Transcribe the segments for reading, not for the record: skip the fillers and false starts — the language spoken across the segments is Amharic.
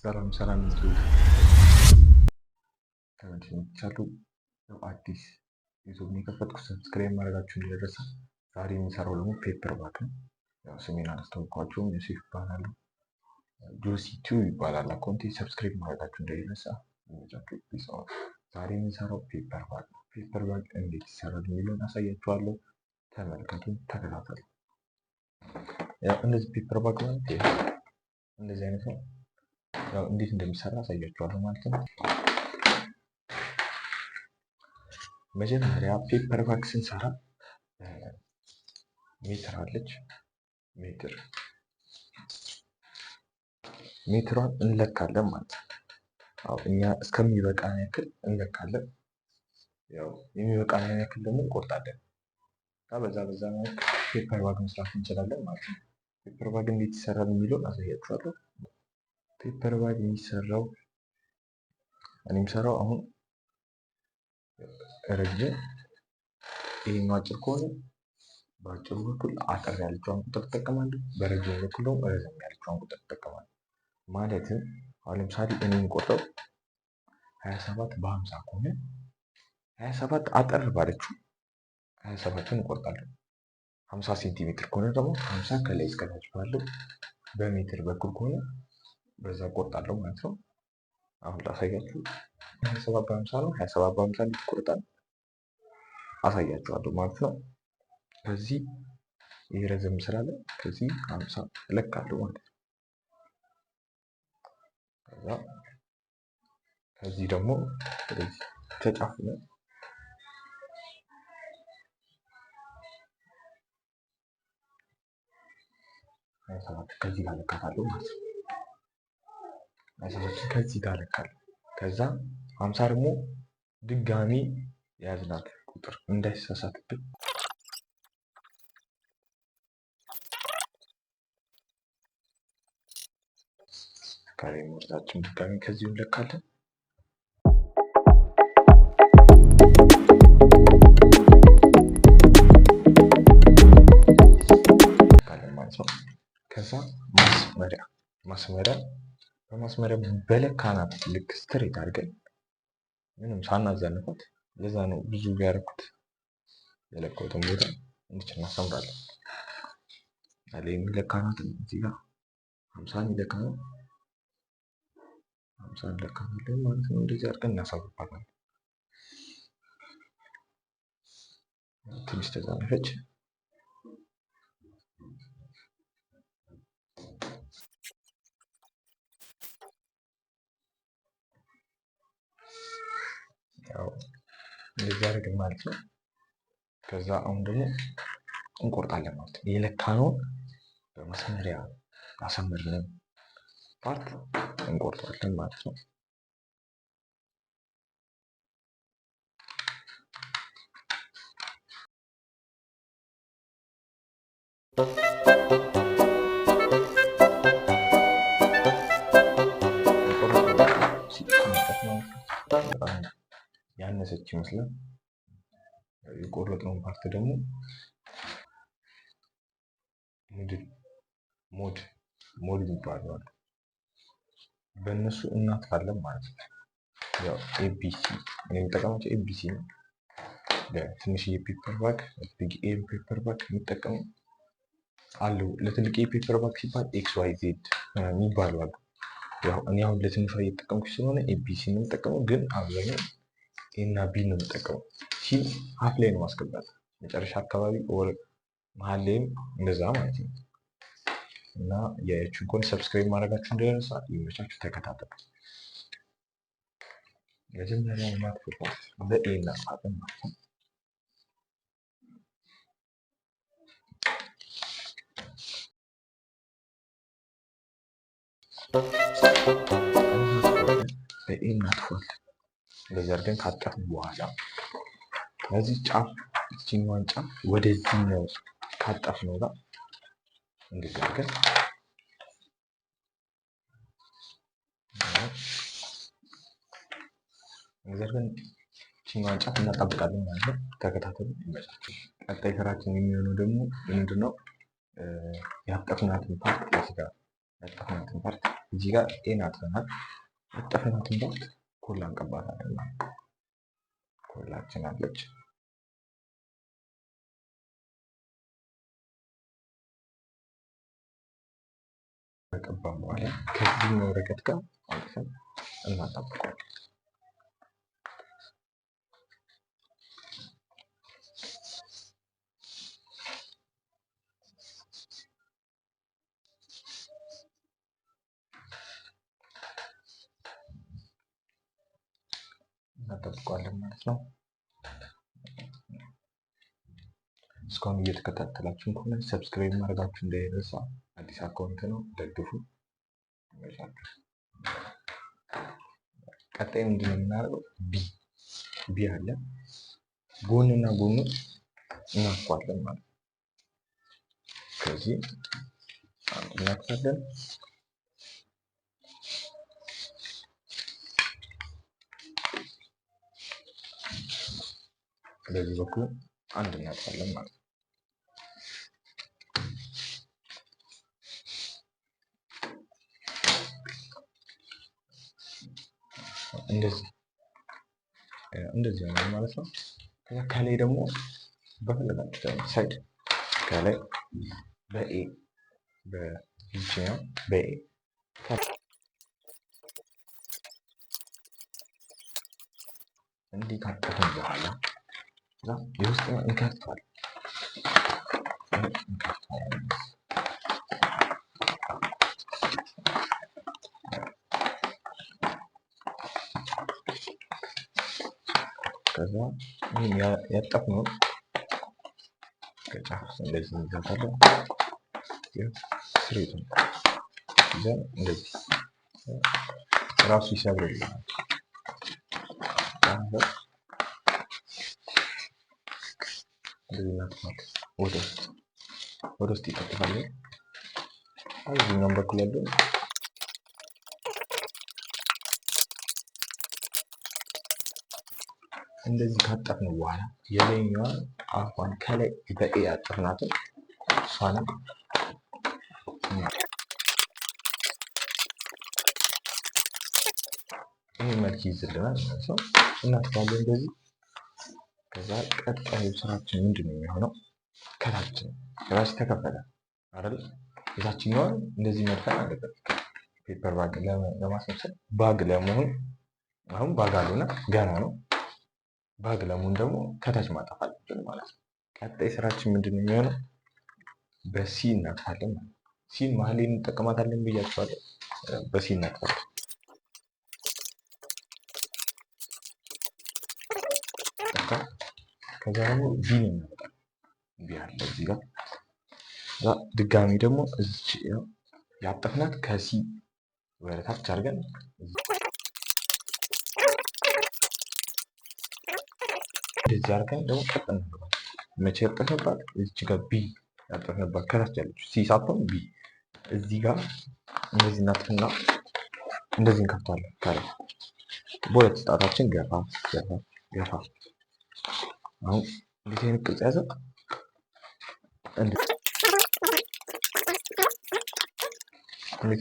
ሰላም ሰላም ተመልካቾቻችሁ ነው። አዲስ ዩቲዩብ ነው የከፈትኩት። ሰብስክራይብ ማድረጋችሁን እንዳይረሳ። ዛሬ የሚሰራው ደግሞ ፔፐር ባክ ነው። ያው ስሜን አላስተዋወቅኳችሁም። ዮሴፍ ይባላል። ጆሲ ቱ ይባላል አካውንቴ። ሰብስክራይብ ማድረጋችሁን እንዳይረሳ። ዛሬ የሚሰራው ፔፐር ባክ ነው። ፔፐር ባክ እንዴት ይሰራል የሚለውን አሳያችኋለሁ። ተመልከቱን፣ ተከታተሉ። ያው እንደዚህ ፔፐር ባክ ማለት እንደዚህ አይነት ነው። ያው እንዴት እንደሚሰራ አሳያችኋለሁ ማለት ነው። መጀመሪያ ፔፐር ባክ ስንሰራ ሜትር አለች። ሜትሯን እንለካለን ማለት ነው። አዎ እኛ እስከሚበቃን ያክል እንለካለን። ያው የሚበቃን ያክል ደግሞ እንቆርጣለን። በዛ መልክ ፔፐር ባክ መስራት እንችላለን ማለት ነው። ፔፐር ባክ እንዴት ይሰራል የሚለውን አሳያችኋለሁ። ፔፐር ባክ የሚሰራው እኔ የምሰራው አሁን ረጅም ይሄኛው አጭር ከሆነ በአጭሩ በኩል አጠር ያለችውን ቁጥር እጠቀማለሁ። በረጅም በኩል ደግሞ ረዘም ያለችውን ቁጥር እጠቀማለሁ። ማለትም አሁን ለምሳሌ እኔ የምቆጥረው 27 በ50 ከሆነ 27 አጠር ባለችው 27ን እቆርጣለሁ። 50 ሴንቲሜትር ከሆነ ደግሞ 50 ከላይ እስከታች ባለው በሜትር በኩል ከሆነ በዛ እቆርጣለሁ ማለት ነው። አሁን ላሳያችሁ። 27 በ50 ነው። 27 በ50 እንዴት ይቆርጣል አሳያችኋለሁ ማለት ነው። ከዚህ ይረዘም ስላለ ከዚህ 50 እለካለሁ ማለት ነው። ከዚህ ደግሞ ስለዚህ ተጫፍነ 27 ከዚህ ጋር እለካታለሁ ማለት ነው። 27 ከዚህ ጋር እለካለሁ። ከዛ 50 ደግሞ ድጋሚ የያዝናት ቁጥር እንዳይሳሳትብን ካሬ ሞርታችን ድጋሚ ከዚህ እንለካለን። ማለት ነው። ከዛ በማስመሪያ በለካናት ልክ ስትሬት አድርገን ምንም ሳናዛንፋት፣ ለዛ ነው ብዙ ያደረኩት የለካሁትን ቦታ እንድችል እናሰምራለን። አለ የሚለካናት እዚህ ጋር 50 ይለካናል። 50 ለካናለን ማለት ነው። እንደዚህ አድርገን እናሳብባታለን። ትንሽ ተዛነፈች። ያው እንደዚህ አድርገን ማለት ነው። ከዛ አሁን ደግሞ እንቆርጣለን ማለት ነው። የለካነውን በማስመሪያ ያሰመርነውን ፓርት እንቆርጣለን ማለት ነው። ያነሰች ይመስላል። የቆረጥነውን ፓርት ደግሞ ሞድ የሚባለው አለ። በእነሱ እናጥፋለን ማለት ነው። ያው ኤቢሲ እኔ የምጠቀማቸው ኤቢሲ ነው። ለትንሽዬ ፔፐር ባክ ፔፐር ባክ የሚጠቀሙ አሉ። ለትልቅ ፔፐር ባክ ሲባል ኤክስ ዋይ ዜድ የሚባሉ አሉ። ያው እኔ አሁን ለትንሿ እየተጠቀምኩ ስለሆነ ኤቢሲ ነው የምጠቀመው፣ ግን አብዛኛው ኤ እና ቢ ነው የምጠቀመው። ሲ ሀፍ ላይ ነው ማስገባት፣ መጨረሻ አካባቢ ወር መሀል ላይም እንደዛ ማለት ነው። እና የዩቲዩብ ኮን ሰብስክራይብ ማድረጋችሁ እንዳይረሳ። ይመቻችሁ፣ ተከታተሉ። መጀመሪያ ማጥፋት በኤ እና ፋጥን ማለት ነው። በኤ እናጥፋለን። እንደዚህ አድርገን ካጠፍን በኋላ ከዚህ ጫፍ እቺኛዋን ጫፍ ወደዚህኛው ካጠፍነው ጋር እንደዚህ አድርገን እቺኛዋን ጫፍ እናጣብቃለን ማለት ነው። ተከታተሉ፣ ይመቻችሁ። ቀጣይ ስራችን የሚሆነው ደግሞ ምንድነው? ያጠፍናትን ፓርት እዚህ ጋር ያጠፍናትን ፓርት እዚህ ጋር ኤን አጥፈናል። ያጠፍናትን ፓርት ኮላ እንቀባታለን ማለት ነው። ኮላችን አለች። ከቀባን በኋላ ከዚህኛው ወረቀት ጋር አጥፈን እናጣብቀዋለን። እናጠብቀዋለን ማለት ነው። እስካሁን እየተከታተላችሁን ከሆነ ሰብስክራይብ ማድረጋችሁ እንዳይረሳ። አዲስ አካውንት ነው፣ ደግፉ። ቀጣይ ምንድን ነው የምናደርገው? ቢ አለ ጎንና ጎኑ እናኳለን ማለት ነው። ከዚህ አንድ እናኳለን። በዚህ በኩል አንድ እናጥፋለን ማለት ነው። እንደዚህ ነው ማለት ነው። ከዛ ከላይ ደግሞ በፈለጋችሁ ሳይድ ከላይ በኤ በኢንጂነር በኤ እንዲህ ካጠፍን በኋላ የውስጥ እንከፍተዋለን። ከዛ ይህን ያጠፍነውን ከጫፍ እንደዚህ እንይዛታለን። ስሬቱን ይዘን እንደዚህ ራሱ ይሰብርልናል። እንደዚህ እናጥፋለን። ወደ ውስጥ ይከተፋለን። እዚህኛውም በኩል ያለው እንደዚህ ካጠፍን በኋላ የላይኛዋን አፏን ከላይ በኤ ያጠፍናትን እሷንም ይህ መልክ ይይዝልናል ማለት ነው። እናጥፋለን እንደዚህ። ከዛ ቀጣዩ ስራችን ምንድን ነው የሚሆነው? ከታችን ተከፈለ አይደል? የታችኛዋን እንደዚህ መድፈን አለበት። ፔፐር ባግ ለማስመሰል ባግ ለመሆን አሁን ባግ አልሆነ ገና ነው። ባግ ለመሆን ደግሞ ከታች ማጠፍ አለብን ማለት ነው። ቀጣይ ስራችን ምንድን ነው የሚሆነው? በሲ እናጥፋለን ማለት ነው። ሲን መሀል ላይ እንጠቀማታለን ብያቸዋለሁ። በሲ እናጥፋለን። ከዛ ደግሞ ቢን እናመጣለን። ቢ አለ እዚህ ጋር። ድጋሚ ደግሞ እዚች ያጠፍናት ከሲ ወደ ታች አድርገን እንደዚህ አድርገን ደግሞ ቀጥ እናደርጋለን። መቼ ያጠፍንባት? እዚች ጋር ቢ ያጠፍንባት ከታች ያለችው ሲ ሳትሆን ቢ። እዚህ ጋር እንደዚህ እናጥፍና እንደዚህ እንከፍታለን። ከላይ በሁለት ጣታችን ገፋ ገፋ ገፋ። አሁን እንዴት አይነት ቅርጽ ያዘ? እንዴት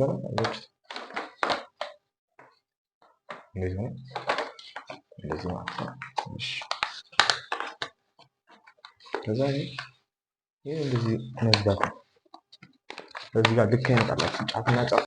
ሆነ? እንደዚህ ሆነ። እንደዚህ ማለት ነው። እሺ ከዛ ይሄ እንደዚህ መዝጋት ነው። በዚህ ጋር ልክ ያመጣላችሁ ጫፍና ጫፍ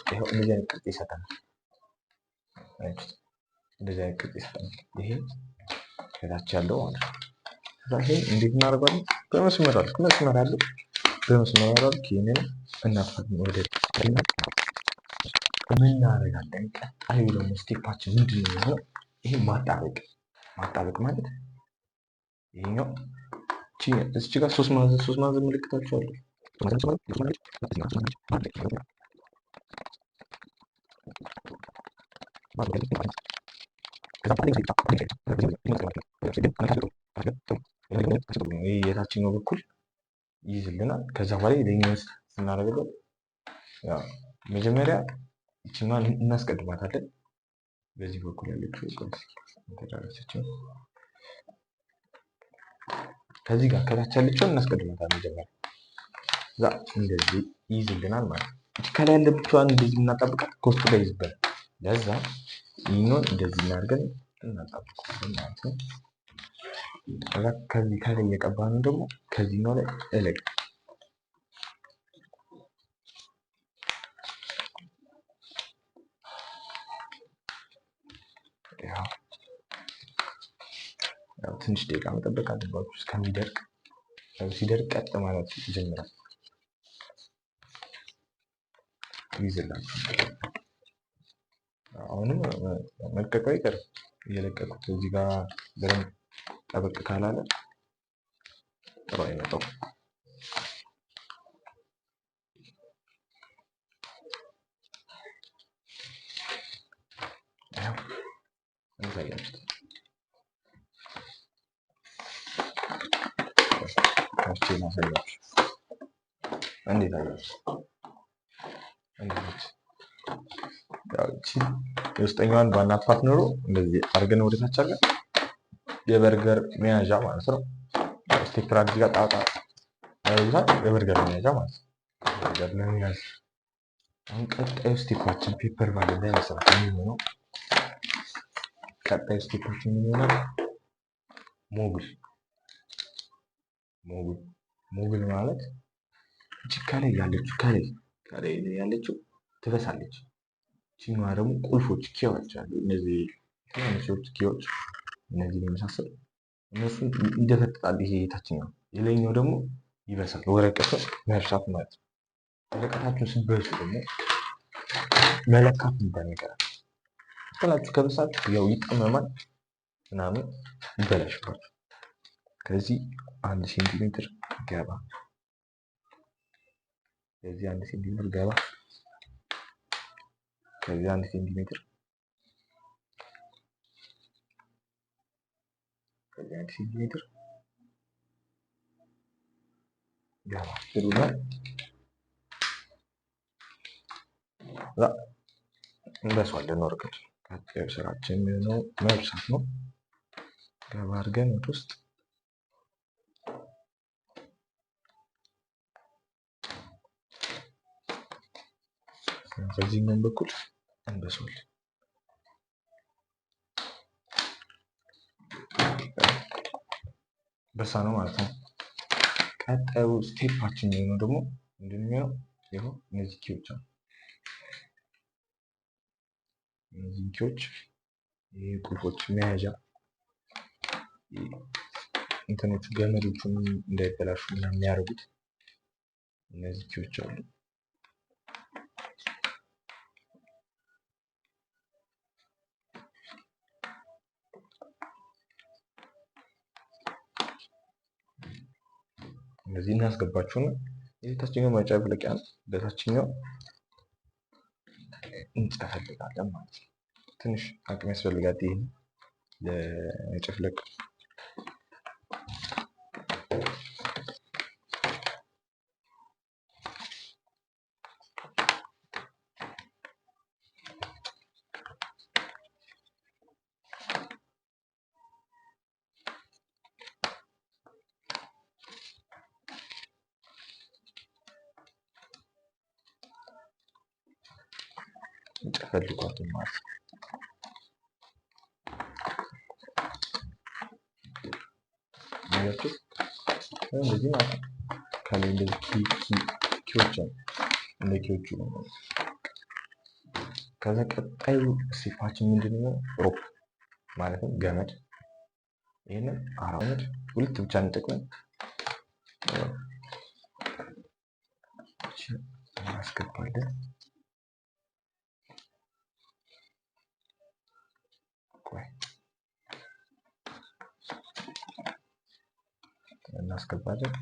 ይሄው እንደዚህ አይነት ቅርጽ ይሰጠናል። እንደዚህ አይነት ቅርጽ ይሰጠናል። ይሄ ከታች ያለው ማለት ነው። ከዛ ይሄ እንዴት እናደርጋለን? በመስመር አለ መስመር አለው በመስመር አለ ይሄንን እናጥፋለን። ወደ ምን እናደርጋለን? ቀጣዩ ደግሞ ስቴፓችን ምንድን ነው የሚሆነው? ይሄ ማጣበቅ ማለት ይሄኛው እዚች ጋር ሶስት ማዕዘን ምልክታቸው አሉ። የታችኛው በኩል ይይዝልናል። ከዛ በኋላ የላይኛው ስናደርግበት መጀመሪያ ይችኛዋን እናስቀድማታለን። በዚህ በኩል ያለችው ተዳረሰችው ከዚህ ጋር ከታች ያለችውን እናስቀድማታለን መጀመሪያ። እዛ እንደዚህ ይይዝልናል ማለት ነው። እቺ ከላይ ያለችዋን እንደዚህ እናጣብቃት ከውስጡ ጋር ይዝበል። ለዛ ይህንን እንደዚህ እናድርገን እናጣብቀዋለን ማለት ነው። ከዛ ከዚህ ከላይ እየቀባነው ደግሞ ከዚህኛው ላይ እለቅ ያው ትንሽ ደቂቃ መጠበቅ አለባችሁ እስከሚደርቅ። ያው ሲደርቅ ቀጥ ማለት ይጀምራል። ይይዝላችሁ አሁንም መልቀቁ አይቀርም። እየለቀቁት እዚህ ጋር በደንብ ጠበቅ ካላለ ጥሩ አይመጣም። እንዴት አያችሁ? የውስጠኛዋን ባናጥፋት ኖሮ እንደዚህ አድርገን ወደታች አድርገን የበርገር መያዣ ማለት ነው። ስቴፕለር እዚህ ጋር ጣጣ ያሉታል የበርገር መያዣ ማለት ነው። በርገር ለመያዝ አሁን ቀጣዩ ስቴፓችን ፔፐር ባለ ላይ መስራት የሚሆነው ቀጣዩ ስቴፓችን የሚሆነው ሞግል ማለት እቺ ከላይ ያለችው ትበሳለች። እቺኛዋ ደግሞ ቁልፎች ኪዎች አሉ። እነዚህ ትናንሾች ኪዎች እነዚህ የመሳሰሉ እነሱን ይደፈጥጣል። ይሄ የታችኛው የላይኛው ደግሞ ይበሳል። ወረቀቱን መርሳት ማለት ነው። ወረቀታችሁን ስትበሱ ደግሞ መለካት የሚባል ነገር አለ። ጥላችሁ ከበሳችሁ ያው ይጠመማል ምናምን ይበላሽባችሁ። ከዚህ 1 ሴንቲሜትር ገባ፣ ከዚህ 1 ሴንቲሜትር ገባ፣ ከዚህ 1 ሴንቲሜትር፣ ከዚህ 1 ሴንቲሜትር ገባ ትሉና እንበሳዋለን። ወረቀቱ ቀጣዩ ስራችን ነው መብሳት ነው። ገባ አድርገን ወደ ውስጥ በዚህኛው በኩል እንበሳዋለን። በሳ ነው ማለት ነው። ቀጣዩ ስቴፓችን ነው ደግሞ እንደሚሆነው ይሄው እነዚህ ኪዎች አሉ። እነዚህ ኪዎች ይሄ ቁልፎች መያዣ እንትኖቹ ገመዶቹን እንዳይበላሹ ምናምን የሚያደርጉት እነዚህ ኪዎች አሉ። እነዚህ እናስገባቸውና የታችኛው መጨፍለቂያ በታችኛው እንጨፈልጋለን ማለት ነው። ትንሽ አቅም ያስፈልጋል ይሄን ለመጨፍለቅ። ፈልጓት ማለት ነው። እንደዚህ ማለት ነው። ከላይ እንደዚህ ኪዎች አሉ። እንደ ኪዎቹ ነው። ከዛ ቀጣዩ ስቴፓችን ምንድነው? ሮፕ ማለትም ገመድ። ይሄንን አራውንድ ሁለት ብቻ እንጠቅመን እናስገባለን። እናስገባለን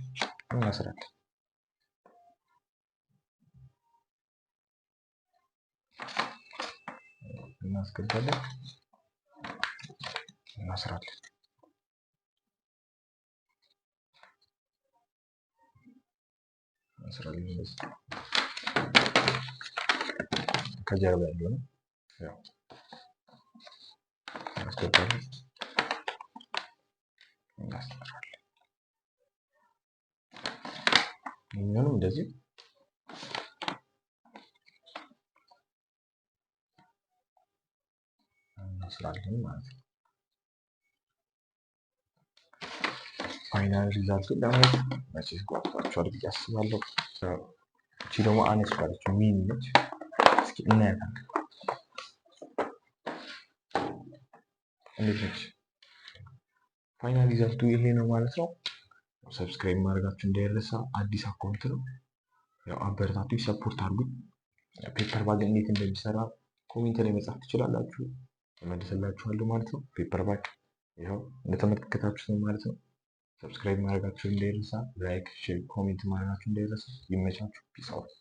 እናስራለን። እናስገባለን እናስራለን። ከጀርባ ያለው ነው ያው እናስገባለን እናስራለን። ይሄኛውንም እንደዚህ እንስራለን ማለት ነው። ፋይናል ሪዛልቱ ለማየት መቼስ ጓጉታችኋል ብዬ አስባለሁ። እቺ ደግሞ አነስ ባለች ሚኒ ነች። እስኪ እናያታለን እንዴት ነች። ፋይናል ሪዛልቱ ይሄ ነው ማለት ነው። ሰብስክራይብ ማድረጋችሁ እንዳይረሳ። አዲስ አካውንት ነው። ያው አበረታቱ፣ ሰፖርት አድርጉኝ። ፔፐር ባግ እንዴት እንደሚሰራ ኮሜንት ላይ መጻፍ ትችላላችሁ፣ እመልስላችኋለሁ ማለት ነው። ፔፐር ባግ ይኸው እንደተመለከታችሁት ነው ማለት ነው። ሰብስክራይብ ማድረጋችሁ እንዳይረሳ። ላይክ፣ ሼር፣ ኮሜንት ማድረጋችሁ እንዳይረሳ። ይመቻችሁ። ፒስ አውት